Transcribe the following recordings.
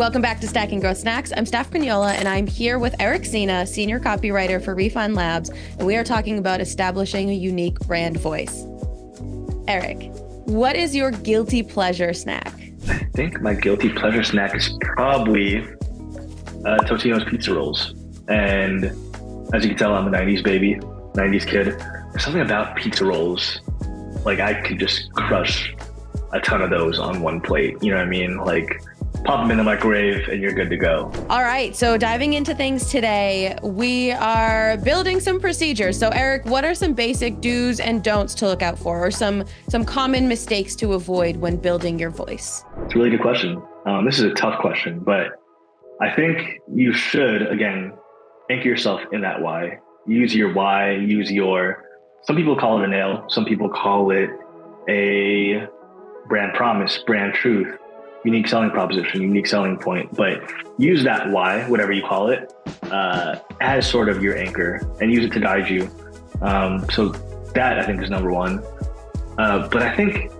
Welcome back to Stacking Growth Snacks. I'm Steph Crugnola, and I'm here with Erik Sena, Senior Copywriter for Refine Labs, and we are talking about establishing a unique brand voice. Erik, what is your guilty pleasure snack? I think my guilty pleasure snack is probably Totino's pizza rolls. And as you can tell, I'm a 90s baby, 90s kid. There's something about pizza rolls. Like, I could just crush a ton of those on one plate. You know what I mean? Like, pop them in the microwave and you're good to go. All right, so diving into things today, we are building some procedures. So Erik, what are some basic do's and don'ts to look out for, or some common mistakes to avoid when building your voice? It's a really good question. This is a tough question, but I think you should, again, anchor yourself in that why. Use your why, some people call it a nail, some people call it a brand promise, brand truth, unique selling proposition, unique selling point, but use that why, whatever you call it, as sort of your anchor and use it to guide you. So that, I think, is number one. But I think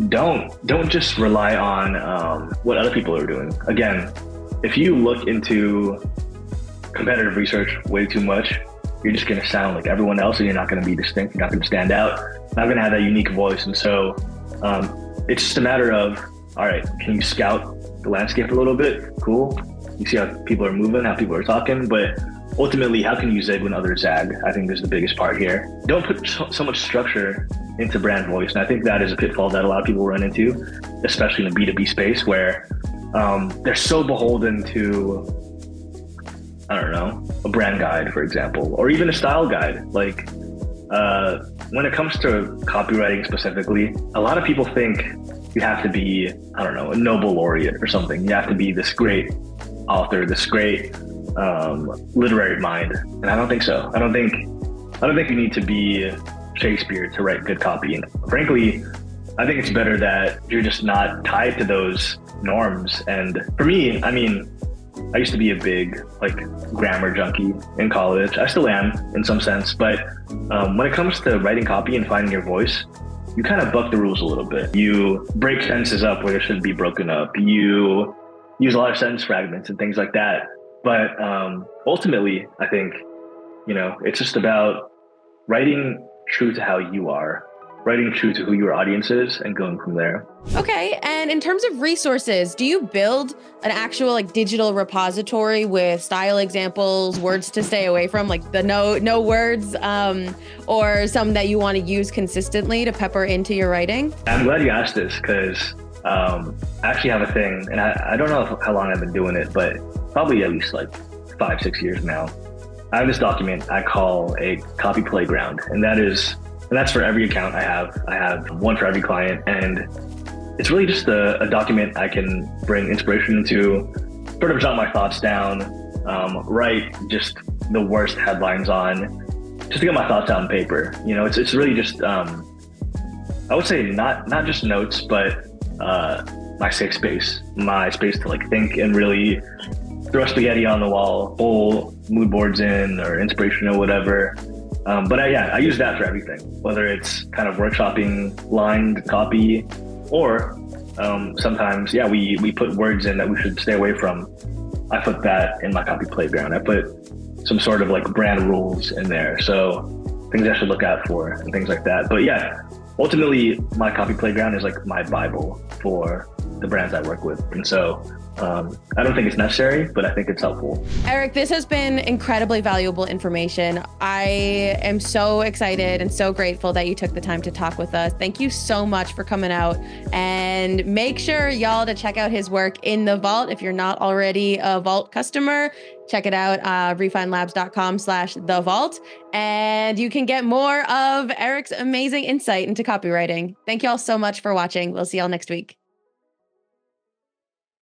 don't just rely on what other people are doing. Again, if you look into competitive research way too much, you're just going to sound like everyone else and you're not going to be distinct. You're not going to stand out, not going to have that unique voice. And so it's just a matter of, all right, can you scout the landscape a little bit? Cool. You see how people are moving, how people are talking, but ultimately, how can you zig when others zag? I think is the biggest part here. Don't put so much structure into brand voice. And I think that is a pitfall that a lot of people run into, especially in the B2B space, where they're so beholden to, I don't know, a brand guide, for example, or even a style guide. Like when it comes to copywriting specifically, a lot of people think you have to be, I don't know, a Nobel laureate or something. You have to be this great author, this great literary mind. And I don't think so. I don't think you need to be Shakespeare to write good copy. And frankly, I think it's better that you're just not tied to those norms. And for me, I mean, I used to be a big grammar junkie in college. I still am in some sense, but when it comes to writing copy and finding your voice, you kind of buck the rules a little bit. You break sentences up where they shouldn't be broken up. You use a lot of sentence fragments and things like that. But ultimately, I think, it's just about writing true to how you are, writing true to who your audience is, and going from there. Okay, and in terms of resources, do you build an actual digital repository with style examples, words to stay away from, like the no words, or some that you want to use consistently to pepper into your writing? I'm glad you asked this because I actually have a thing, and I don't know how long I've been doing it, but probably at least 5-6 years now. I have this document I call a copy playground, and that's for every account I have. I have one for every client, and it's really just a document I can bring inspiration into, sort of jot my thoughts down, write just the worst headlines on, just to get my thoughts out on paper. It's really just, I would say not just notes, but my safe space, my space to think and really throw spaghetti on the wall, pull mood boards in or inspiration or whatever. But I use that for everything, whether it's kind of workshopping lined copy or sometimes, we put words in that we should stay away from. I put that in my copy playground. I put some sort of brand rules in there. So things I should look out for and things like that. But ultimately my copy playground is my Bible for the brands I work with. And so I don't think it's necessary, but I think it's helpful. Erik, this has been incredibly valuable information. I am so excited and so grateful that you took the time to talk with us. Thank you so much for coming out, and make sure y'all to check out his work in the Vault. If you're not already a Vault customer, check it out, refinelabs.com/the Vault, and you can get more of Erik's amazing insight into copywriting. Thank y'all so much for watching. We'll see y'all next week.